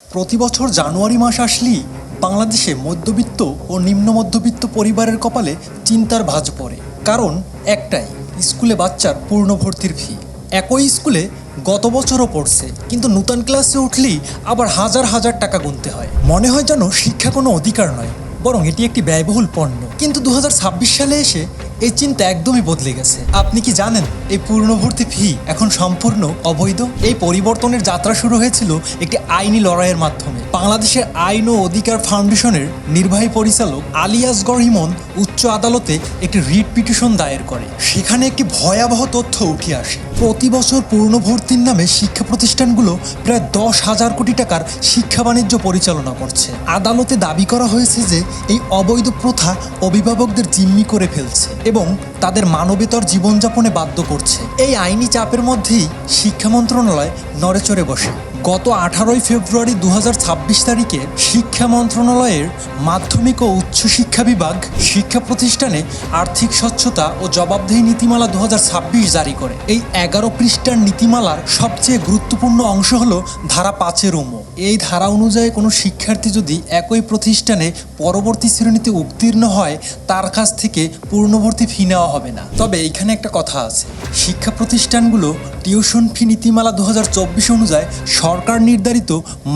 প্রতি বছর জানুয়ারি মাস আসলেই বাংলাদেশে মধ্যবিত্ত ও নিম্ন মধ্যবিত্ত পরিবারের কপালে চিন্তার ভাঁজ পড়ে। কারণ একটাই, স্কুলে বাচ্চার পূর্ণ ভর্তির ফি। একই স্কুলে গত বছরও পড়ছে, কিন্তু নূতন ক্লাসে উঠলেই আবার হাজার হাজার টাকা গুনতে হয়। মনে হয় যেন শিক্ষা কোনো অধিকার নয়, বরং এটি একটি ব্যয়বহুল পণ্য। কিন্তু 2026 সালে এসে এই চিন্তা একদমই বদলে গেছে। আপনি কি জানেন এই পূর্ণভর্তি ফি এখন সম্পূর্ণ অবৈধ? এই পরিবর্তনের যাত্রা শুরু হয়েছিল একটি আইনি লড়াইয়ের মাধ্যমে। বাংলাদেশের আইন ও অধিকার ফাউন্ডেশনের নির্বাহী পরিচালক আলী আসগর ইমন উচ্চ আদালতে একটি রিট পিটিশন দায়ের করে। সেখানে একটি ভয়াবহ তথ্য উঠে আসে। প্রতি বছর পূর্ণভর্তির নামে শিক্ষা প্রতিষ্ঠানগুলো প্রায় 10,000 কোটি টাকার শিক্ষা বাণিজ্য পরিচালনা করছে। আদালতে দাবি করা হয়েছে যে এই অবৈধ প্রথা অভিভাবকদের জিম্মি করে ফেলছে এবং তাদের মানবেতর জীবনযাপনে বাধ্য করছে। এই আইনি চাপের মধ্যেই শিক্ষা মন্ত্রণালয় নড়েচড়ে বসে। গত 18 ফেব্রুয়ারি 2026 তারিখে শিক্ষা মন্ত্রণালয়ের মাধ্যমিক ও উচ্চ শিক্ষা বিভাগ শিক্ষা প্রতিষ্ঠানে আর্থিক স্বচ্ছতা ও জবাবদিহি নীতিমালা 2026 জারি করে। এই 11 পৃষ্ঠার নীতিমালার সবচেয়ে গুরুত্বপূর্ণ অংশ হলো ধারা 5 এই ধারা অনুযায়ী কোনো শিক্ষার্থী যদি একই প্রতিষ্ঠানে পরবর্তী শ্রেণীতে উত্তীর্ণ হয়, তার কাছ থেকে পূর্ণভর্তি ফি নেওয়া হবে না। তবে এইখানে একটা কথা আছে, শিক্ষা প্রতিষ্ঠানগুলো টিউশন ফি নীতিমালা 2024 অনুযায়ী সরকার নির্ধারিত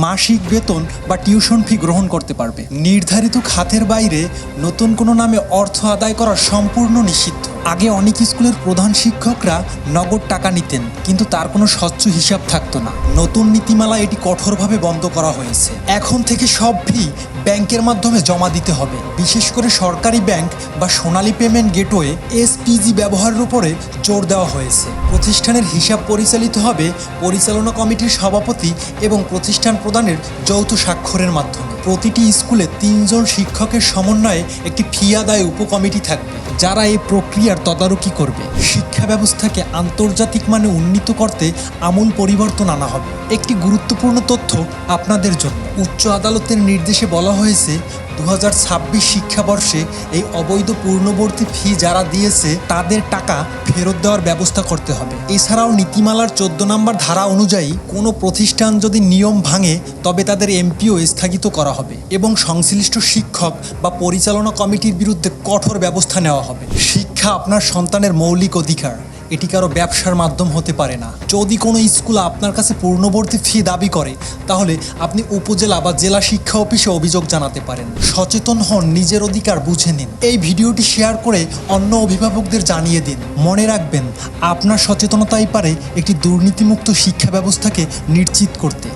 মাসিক বেতন বা টিউশন ফি গ্রহণ করতে পারবে। নির্ধারিত খাতের বাইরে নতুন কোনো নামে অর্থ আদায় করা সম্পূর্ণ নিষিদ্ধ। আগে অনেক স্কুলের প্রধান শিক্ষকরা নগদ টাকা নিতেন, কিন্তু তার কোনো স্বচ্ছ হিসাব থাকতো না। নতুন নীতিমালা এটি কঠোরভাবে বন্ধ করা হয়েছে। এখন থেকে সব ফি ব্যাংকের মাধ্যমে জমা দিতে হবে। বিশেষ করে সরকারি ব্যাংক বা সোনালী পেমেন্ট গেটওয়ে এসপিজি ব্যবহারের উপরে জোর দেওয়া হয়েছে। প্রতিষ্ঠানের হিসাব পরিচালিত হবে পরিচালনা কমিটির সভাপতি এবং প্রতিষ্ঠান প্রদানের যৌথ স্বাক্ষরের মাধ্যমে। প্রতিটি স্কুলে 3 জন শিক্ষকের সমন্বয়ে একটি ফি আদায় উপকমিটি থাকবে, যারা এই প্রক্রিয়ার তদারকি করবে। শিক্ষা ব্যবস্থাকে আন্তর্জাতিক মানে উন্নীত করতে আমূল পরিবর্তন আনা হবে। একটি গুরুত্বপূর্ণ তথ্য আপনাদের জন্য, উচ্চ আদালতের নির্দেশে বলা হয়েছে 2026 শিক্ষাবর্ষে এই অবৈধ পূর্ণবর্তী ফি যারা দিয়েছে তাদের টাকা ফেরত দেওয়ার ব্যবস্থা করতে হবে। এছাড়াও নীতিমালার 14 নম্বর ধারা অনুযায়ী কোনো প্রতিষ্ঠান যদি নিয়ম ভাঙে, তবে তাদের এমপিও স্থগিত করা হবে এবং সংশ্লিষ্ট শিক্ষক বা পরিচালনা কমিটির বিরুদ্ধে কঠোর ব্যবস্থা নেওয়া হবে। শিক্ষা আপনার সন্তানের মৌলিক অধিকার, এটি কারো ব্যবসার মাধ্যম হতে পারে না। যদি কোনো স্কুল আপনার কাছে পূর্ণবর্তী ফি দাবি করে, তাহলে আপনি উপজেলা বা জেলা শিক্ষা অফিসে অভিযোগ জানাতে পারেন। সচেতন হন, নিজের অধিকার বুঝে নিন। এই ভিডিওটি শেয়ার করে অন্য অভিভাবকদের জানিয়ে দিন। মনে রাখবেন, আপনার সচেতনতাই পারে একটি দুর্নীতিমুক্ত শিক্ষা ব্যবস্থাকে নিশ্চিত করতে।